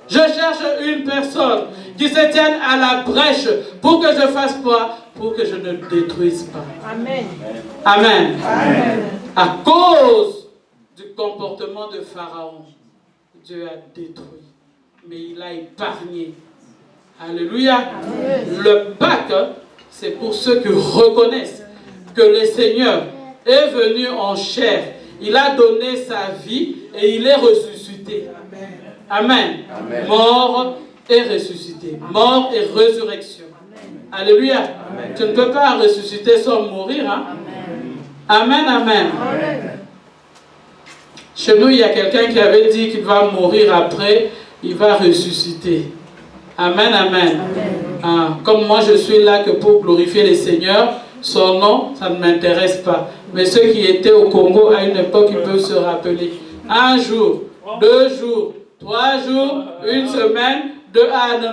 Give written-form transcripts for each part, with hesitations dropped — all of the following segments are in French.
Je cherche une personne qui se tienne à la brèche pour que je fasse quoi? Pour que je ne détruise pas. Amen. Amen. Amen. À cause du comportement de Pharaon, Dieu a détruit, mais il a épargné. Alléluia. Amen. Le Pâques, c'est pour ceux qui reconnaissent que le Seigneur est venu en chair. Il a donné sa vie et il est ressuscité. Amen. Amen. Mort et ressuscité. Mort et résurrection. Alléluia. Amen. Tu ne peux pas ressusciter sans mourir. Hein? Amen. Amen. Amen. Amen. Chez nous, il y a quelqu'un qui avait dit qu'il va mourir après, il va ressusciter. Amen. Amen. Amen. Ah, comme moi, je suis là que pour glorifier le Seigneur, son nom, ça ne m'intéresse pas. Mais ceux qui étaient au Congo à une époque, ils peuvent se rappeler. Un jour, 2 jours, 3 jours, 1 semaine, 2... Ah non.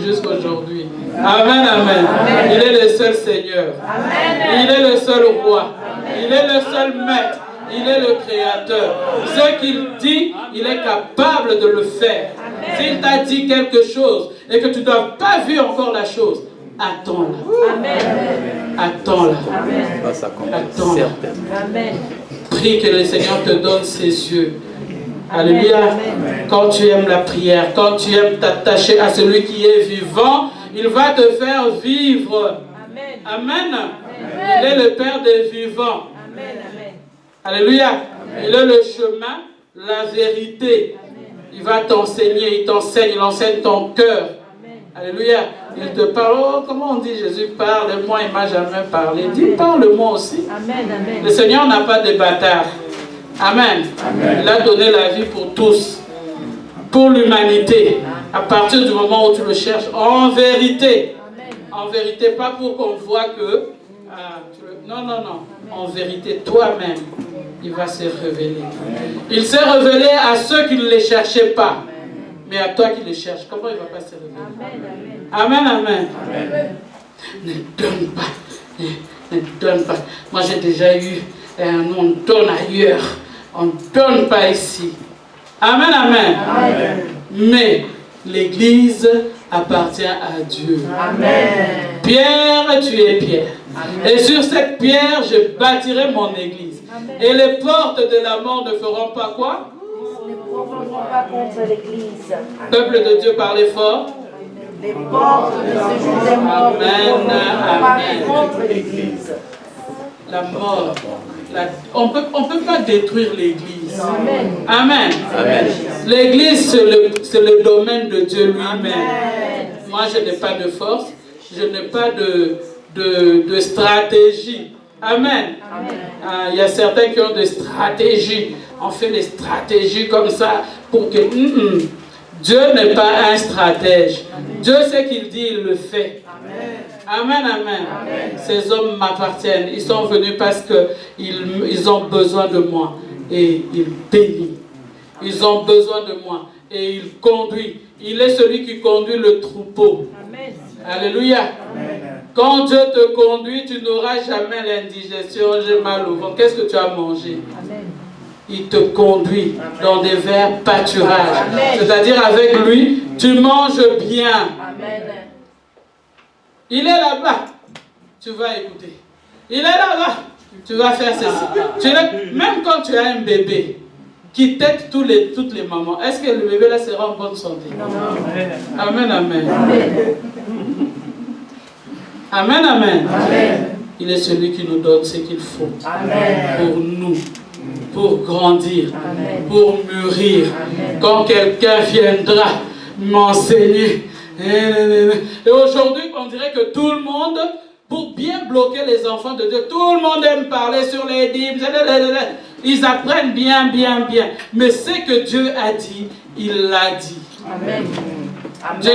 Jusqu'aujourd'hui. Amen, amen. Il est le seul Seigneur. Il est le seul roi. Il est le seul maître. Il est le créateur. Ce qu'il dit, il est capable de le faire. S'il t'a dit quelque chose et que tu n'as pas vu encore la chose, attends-la. Attends-la. Attends-la. Prie que le Seigneur te donne ses yeux. Alléluia. Quand tu aimes la prière, quand tu aimes t'attacher à celui qui est vivant, il va te faire vivre. Amen. Il est le Père des vivants. Alléluia. Il est le chemin, la vérité. Il va t'enseigner, il t'enseigne, il enseigne ton cœur. Alléluia. Il te parle. Oh, comment on dit Jésus parle? Moi, il ne m'a jamais parlé. Dis, parle-moi aussi. Le Seigneur n'a pas de bâtard. Amen. Amen. Il a donné la vie pour tous, pour l'humanité, à partir du moment où tu le cherches en vérité. En vérité, pas pour qu'on voit que... non. En vérité, toi-même, il va se révéler. Il s'est révélé à ceux qui ne les cherchaient pas. Mais à toi qui le cherches, comment il ne va pas se révéler? Amen. Ne donne pas. Ne donne pas. Moi, j'ai déjà eu... on donne ailleurs. On ne donne pas ici. Amen. Mais l'Église appartient à Dieu. Amen. Pierre, tu es Pierre. Amen. Et sur cette pierre, je bâtirai mon Église. Amen. Et les portes de la mort ne feront pas quoi? Ne feront pas contre l'Église. Peuple de Dieu, parlez fort. Les portes de ce jour des morts ne feront pas contre l'Église. La mort. On peut pas détruire l'Église. Amen. L'Église, c'est le domaine de Dieu lui-même. Moi, je n'ai pas de force. Je n'ai pas de stratégie. Amen. Il y a certains qui ont des stratégies. On fait des stratégies comme ça pour que... Dieu n'est pas un stratège. Dieu sait qu'il dit, il le fait. Amen. Ces hommes m'appartiennent. Ils sont venus parce qu'ils ont besoin de moi. Et ils bénissent. Ils ont besoin de moi. Et il conduit. Il est celui qui conduit le troupeau. Amen. Alléluia. Amen. Quand Dieu te conduit, tu n'auras jamais l'indigestion. J'ai mal au ventre. Qu'est-ce que tu as mangé? Amen. Il te conduit dans des verts pâturages. C'est-à-dire avec lui, tu manges bien. Amen. Il est là-bas, tu vas écouter. Il est là-bas, tu vas faire ceci. Même quand tu as un bébé qui tète toutes les mamans, est-ce que le bébé là sera en bonne santé? Non. Amen. Il est celui qui nous donne ce qu'il faut pour nous, pour grandir, pour mûrir. Quand quelqu'un viendra m'enseigner. Et aujourd'hui, on dirait que tout le monde, pour bien bloquer les enfants de Dieu, tout le monde aime parler sur les dîmes. Ils apprennent bien. Mais ce que Dieu a dit, il l'a dit. Amen. Dieu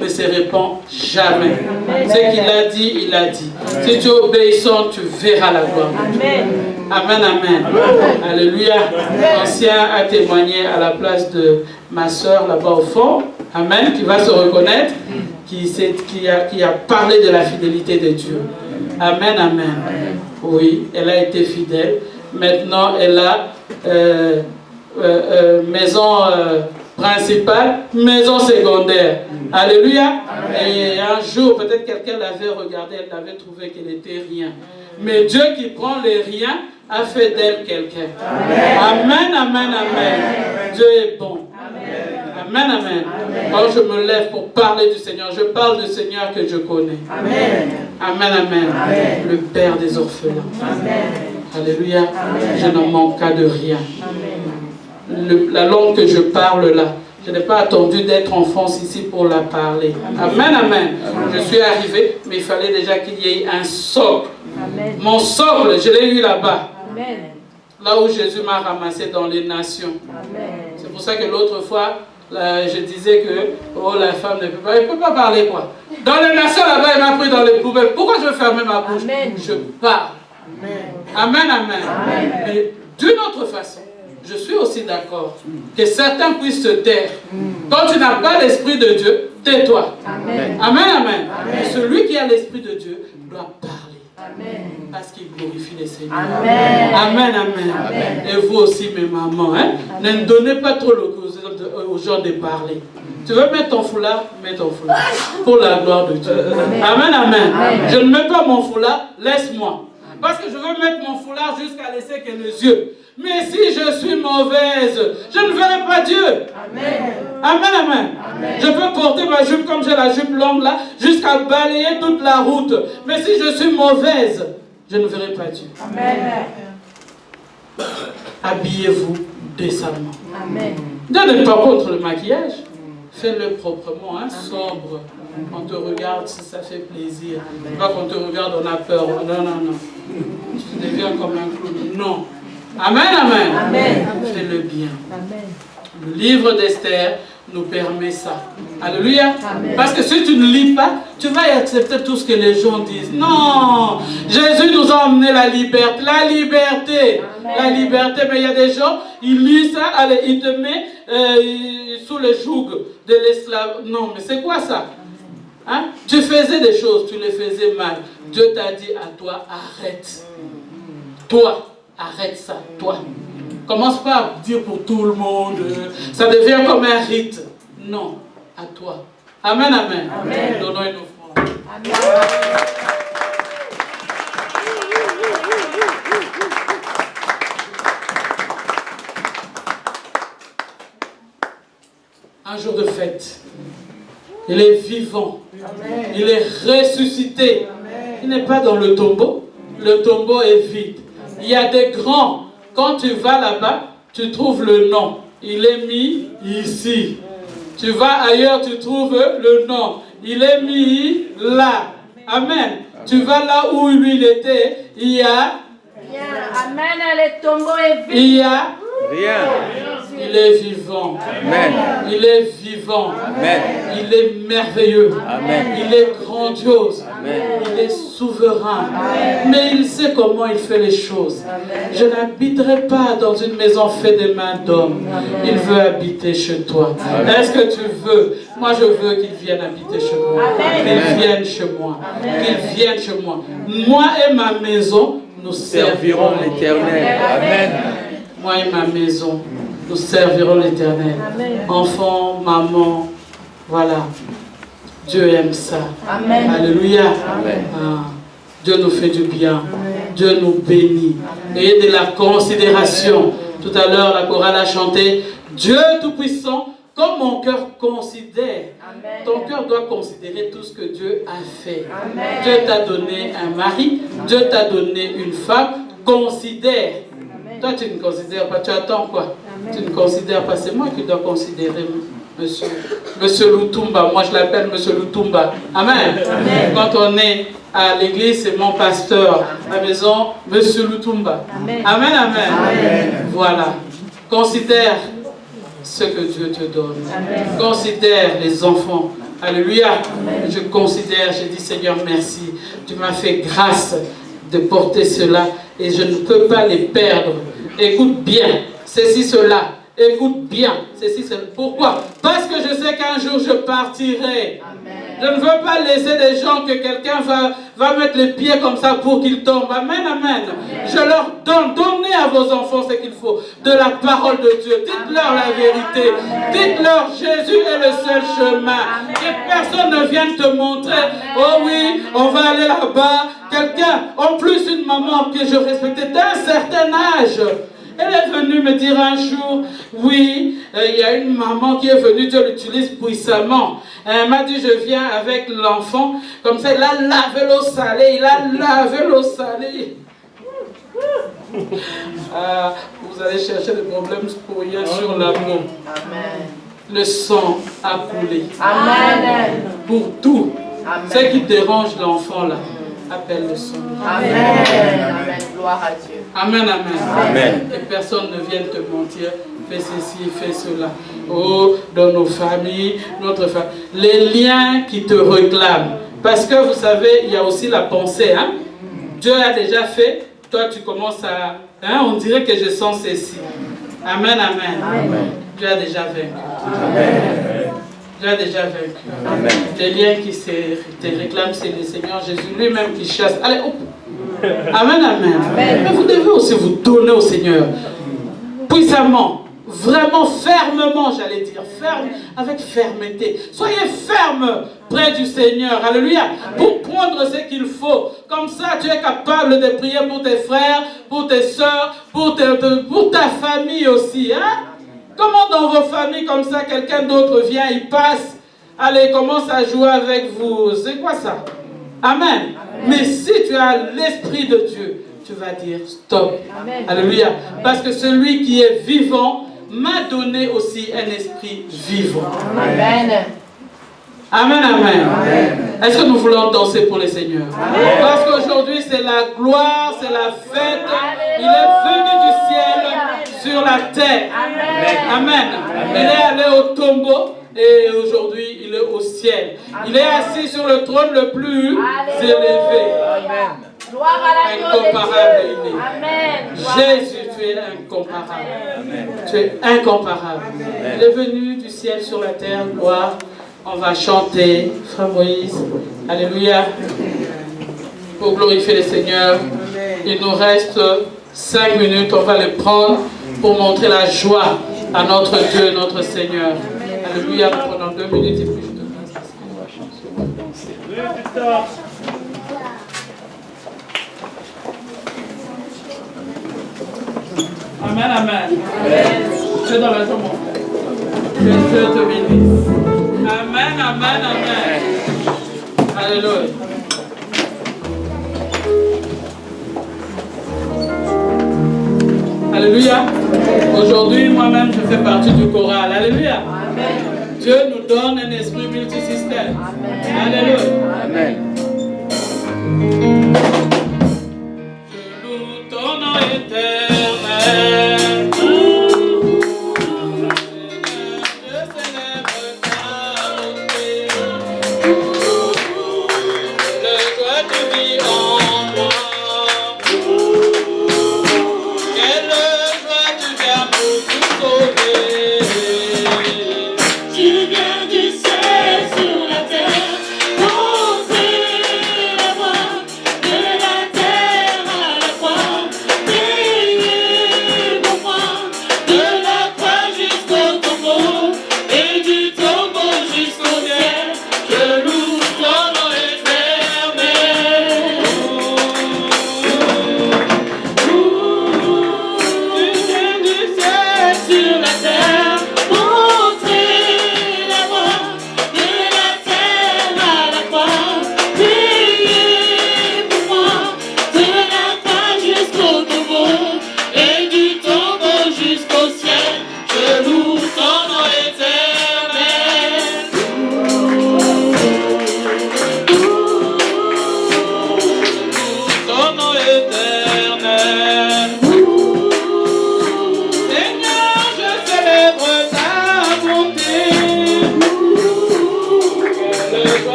ne se répand jamais. Amen. Ce qu'il a dit, il a dit. Amen. Si tu es obéissant, tu verras la gloire. Amen. Alléluia. L'ancien a témoigné à la place de ma soeur là-bas au fond. Amen. Qui va se reconnaître, qui a parlé de la fidélité de Dieu. Amen. Oui, elle a été fidèle. Maintenant, elle a maison principale, maison secondaire. Alléluia. Et un jour, peut-être quelqu'un l'avait regardé, elle l'avait trouvé qu'elle n'était rien. Mais Dieu qui prend les riens a fait d'elle quelqu'un. Amen, amen, amen. Dieu est bon. Amen, amen. Quand je me lève pour parler du Seigneur, je parle du Seigneur que je connais. Amen, amen. Le Père des orphelins. Alléluia. Je n'en manque de rien. La langue que je parle là, je n'ai pas attendu d'être en France ici pour la parler. Amen, amen. Je suis arrivé, mais il fallait déjà qu'il y ait un socle. Mon socle, je l'ai eu là-bas. Là où Jésus m'a ramassé dans les nations. C'est pour ça que l'autre fois, là, je disais que la femme ne peut pas, elle ne peut pas parler quoi. Dans les nations là-bas, elle m'a pris dans les poubelles. Pourquoi je veux fermer ma bouche? Je parle. Amen, amen. Mais d'une autre façon, je suis aussi d'accord que certains puissent se taire. Quand tu n'as pas l'Esprit de Dieu, tais-toi. Amen, amen. Et celui qui a l'Esprit de Dieu doit parler. Parce qu'il glorifie les Seigneurs. Amen, amen. Et vous aussi, mes mamans, ne donnez pas trop le goût aux gens de parler. Tu veux mettre ton foulard, mets ton foulard. Pour la gloire de Dieu. Amen, amen. Je ne mets pas mon foulard, laisse-moi. Parce que je veux mettre mon foulard jusqu'à laisser que les yeux. Mais si je suis mauvaise, je ne verrai pas Dieu. Amen, amen. Je peux porter ma jupe comme j'ai la jupe longue là, jusqu'à balayer toute la route. Mais si je suis mauvaise, je ne verrai pas Dieu. Habillez-vous décemment. Dieu n'est pas contre le maquillage. Fais-le proprement, sobre. On te regarde si ça fait plaisir. Pas qu'on te regarde, on a peur. Non, non, non. Tu deviens comme un clown. Non. Amen, amen. Fais-le bien. Le livre d'Esther nous permet ça. Alléluia. Parce que si tu ne lis pas, tu vas accepter tout ce que les gens disent. Non. Jésus nous a emmené la liberté. La liberté. La liberté. Mais il y a des gens, ils lisent ça, allez, ils te mettent sous le joug de l'esclave. Non, mais c'est quoi ça? Tu faisais des choses, tu les faisais mal. Dieu t'a dit à toi, arrête. Toi, arrête ça, toi. Commence pas à dire pour tout le monde. Ça devient comme un rite. Non, à toi. Amen, amen. Donnons une offrande. Un jour de fête. Il est vivant. Amen. Il est ressuscité. Amen. Il n'est pas dans le tombeau. Le tombeau est vide. Amen. Il y a des grands. Quand tu vas là-bas, tu trouves le nom. Il est mis ici. Tu vas ailleurs, tu trouves le nom. Il est mis là. Amen. Tu vas là où lui il était. Il y a... Amen. Le tombeau est vide. Il y a... Rien. Il est vivant. Amen. Il est vivant. Amen. Il est merveilleux. Amen. Il est grandiose. Amen. Il est souverain. Amen. Mais il sait comment il fait les choses. Amen. Je n'habiterai pas dans une maison faite de mains d'hommes. Il veut habiter chez toi. Est-ce que tu veux? Moi, je veux qu'il vienne habiter chez moi. Qu'il vienne chez moi. Qu'il vienne chez moi. Moi et ma maison, nous servirons l'Éternel. Amen. Moi et ma maison, nous servirons l'Éternel. Enfant, maman, voilà. Dieu aime ça. Amen. Alléluia. Dieu nous fait du bien. Dieu nous bénit. Ayez de la considération. Tout à l'heure, la chorale a chanté Dieu Tout-Puissant, comme mon cœur considère. Amen. Ton cœur doit considérer tout ce que Dieu a fait. Amen. Dieu t'a donné un mari. Dieu t'a donné une femme. Considère. Toi, tu ne considères pas. Tu attends quoi? Tu ne considères pas. C'est moi qui dois considérer Monsieur Lutumba. Moi, je l'appelle Monsieur Lutumba. Amen. Amen. Quand on est à l'église, c'est mon pasteur. À la maison, Monsieur Lutumba. Amen. Amen. Amen. Amen. Voilà. Considère ce que Dieu te donne. Amen. Considère les enfants. Alléluia. Amen. Je considère, je dis Seigneur, merci. Tu m'as fait grâce de porter cela et je ne peux pas les perdre. Écoute bien, ceci, cela Écoute bien, ceci c'est pourquoi. Parce que je sais qu'un jour je partirai. Amen. Je ne veux pas laisser des gens que quelqu'un va mettre les pieds comme ça pour qu'ils tombent. Amen, amen. Je leur donne, donnez à vos enfants ce qu'il faut. De la parole de Dieu. Dites-leur la vérité. Dites-leur Jésus est le seul chemin. Que personne ne vienne te montrer. Oh oui, on va aller là-bas. Quelqu'un, en plus une maman que je respectais d'un certain âge. Elle est venue me dire un jour, oui, il y a une maman qui est venue, Dieu l'utilise puissamment. Elle m'a dit, je viens avec l'enfant, comme ça, il a lavé l'eau salée, vous allez chercher des problèmes pour rien sur l'amour. Le sang a coulé. Amen. Pour tout. Amen. Ce qui dérange l'enfant là. Appelle le sang. Amen. Amen. Gloire à Dieu. Amen, amen. Amen. Et personne ne vienne te mentir. Fais ceci, fais cela. Oh, dans nos familles, notre famille. Les liens qui te réclament. Parce que vous savez, il y a aussi la pensée. Hein? Dieu a déjà fait. Toi, tu commences à... Hein, on dirait que je sens ceci. Amen, amen. Amen. Dieu a déjà vaincu. Amen. Dieu a déjà vaincu. Amen. Les liens qui te réclament, c'est le Seigneur Jésus lui-même qui chasse. Allez, hop. Amen, amen, amen. Mais vous devez aussi vous donner au Seigneur. Puissamment. Vraiment fermement, j'allais dire. Ferme, avec fermeté. Soyez ferme près du Seigneur. Alléluia. Pour prendre ce qu'il faut. Comme ça, tu es capable de prier pour tes frères, pour tes soeurs, pour ta famille aussi. Hein? Comment dans vos familles, comme ça, quelqu'un d'autre vient, il passe, allez, commence à jouer avec vous. C'est quoi ça? Amen. Amen. Mais si tu as l'Esprit de Dieu, tu vas dire stop. Amen. Alléluia. Parce que celui qui est vivant m'a donné aussi un esprit vivant. Amen. Amen, amen. Amen. Est-ce que nous voulons danser pour le Seigneur? Amen. Parce qu'aujourd'hui c'est la gloire, c'est la fête. Amen. Il est venu du ciel sur la terre. Amen. Amen. Amen. Il est allé au tombeau et aujourd'hui il est au ciel. Amen. Il est assis sur le trône le plus élevé. Amen. Gloire à la incomparable. Amen. Jésus, tu es incomparable. Amen. Tu es incomparable. Amen. Il est venu du ciel sur la terre, gloire. On va chanter, Frère Moïse, alléluia, pour glorifier le Seigneur. Il nous reste 5 minutes, on va les prendre pour montrer la joie à notre Dieu, notre Seigneur. Alléluia, nous prenons 2 minutes et puis je te passe. Amen, amen. Dieu dans la joie, mon frère. Que Dieu te bénisse. Amen, amen, amen. Alléluia. Alléluia. Aujourd'hui, moi-même, je fais partie du choral. Alléluia. Amen. Dieu nous donne un esprit multisystème. Amen. Alléluia. Amen. Je loue ton nom éternel. Tu viens du ciel sur la terre, poser la voix.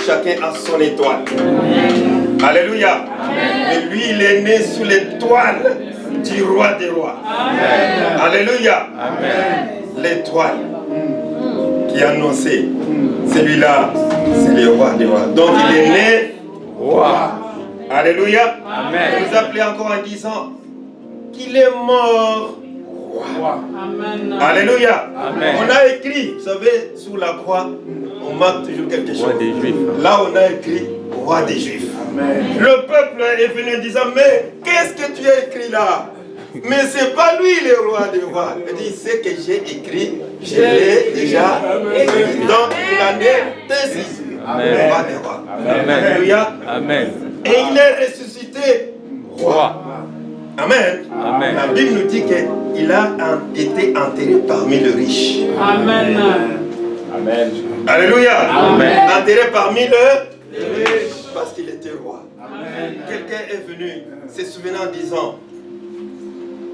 chacun a son étoile. Alléluia. Mais lui, il est né sous l'étoile du roi des rois. Alléluia. L'étoile qui annonçait, celui-là, c'est le roi des rois. Donc il est né roi. Alléluia. Il nous appelait encore en disant qu'il est mort roi. Alléluia. On a écrit, vous savez, sous la croix, on marque toujours quelque chose. Là, on a écrit roi des Juifs. Le peuple est venu en disant, mais qu'est-ce que tu as écrit là? Mais c'est pas lui le roi des rois. Il dit, c'est que j'ai écrit, je l'ai déjà écrit. Donc il en est décisif. Le roi des rois. Alléluia. Et il est ressuscité roi. Amen. La Bible nous dit qu'il a été enterré parmi les riches. Amen. Alléluia. Enterré parmi les riches. Parce qu'il était roi. Quelqu'un est venu se souvenant en disant,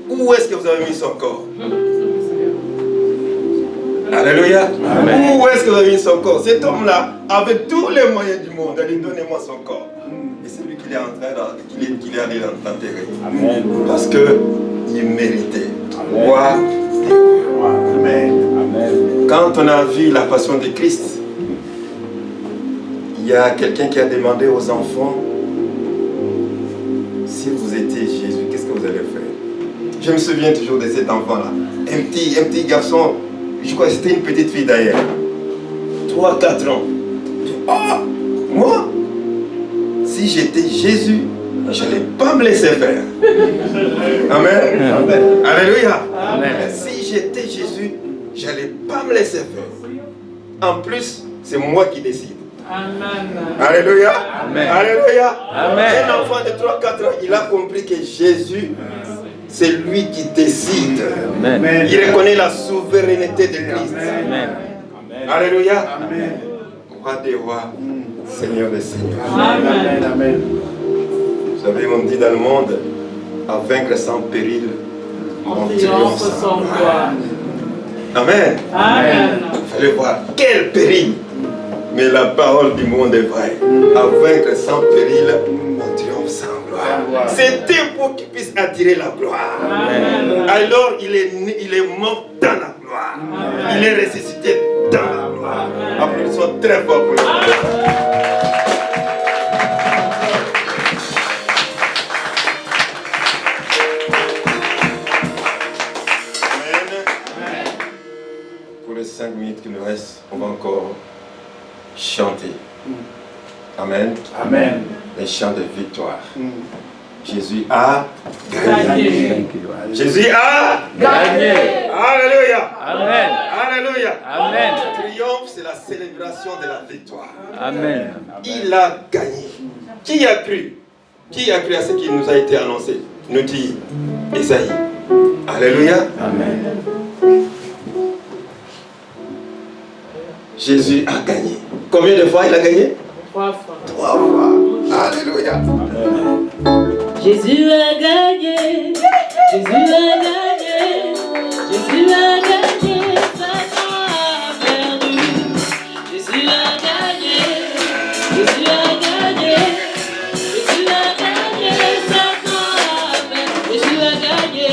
où est-ce que vous avez mis son corps? Alléluia. Où est-ce que vous avez mis son corps? Cet homme-là, avec tous les moyens du monde, a dit, donnez-moi son corps. Et c'est lui qui est en train qu'il est allé l'enterrer. Parce qu'il méritait. Roi. Quand on a vu la passion de Christ, il y a quelqu'un qui a demandé aux enfants, si vous étiez Jésus, qu'est-ce que vous allez faire? Je me souviens toujours de cet enfant-là. Un petit garçon, je crois que c'était une petite fille d'ailleurs. 3-4 ans. Oh, moi, si j'étais Jésus, je n'allais pas me laisser faire. Amen. Alléluia. Si j'étais Jésus, je n'allais pas me laisser faire. En plus, c'est moi qui décide. Alléluia. Alléluia. Un enfant de 3-4 ans, il a compris que Jésus, c'est lui qui décide. Il reconnaît la souveraineté de Christ. Alléluia. Roi des rois, Seigneur des seigneurs. Vous savez, on dit dans le monde, à vaincre sans péril, on triomphe sans gloire. Amen. Vous allez voir quel péril. Mais la parole du monde est vraie. À vaincre sans péril, on triomphe sans gloire. C'était pour qu'il puisse attirer la gloire. Alors il est mort dans la gloire. Il est ressuscité dans la gloire. Applaudissements très forts pour lui. Amen. Pour les 5 minutes qui nous restent, on va encore chanter. Amen. Les chants de victoire. Jésus a gagné. Jésus a gagné. Alléluia. Alléluia. Triomphe, c'est la célébration de la victoire. Il a gagné. Qui a cru? Qui a cru à ce qui nous a été annoncé? Nous dit Esaïe. Alléluia. Jésus a gagné. Combien de fois il a gagné? 3 fois. 3 fois. Alléluia. Jésus a gagné. Jésus a gagné. Jésus a gagné. Satan a perdu. Jésus a gagné. Jésus a gagné. Jésus a gagné. Satan a perdu. Jésus a gagné.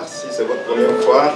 si c'est votre première fois,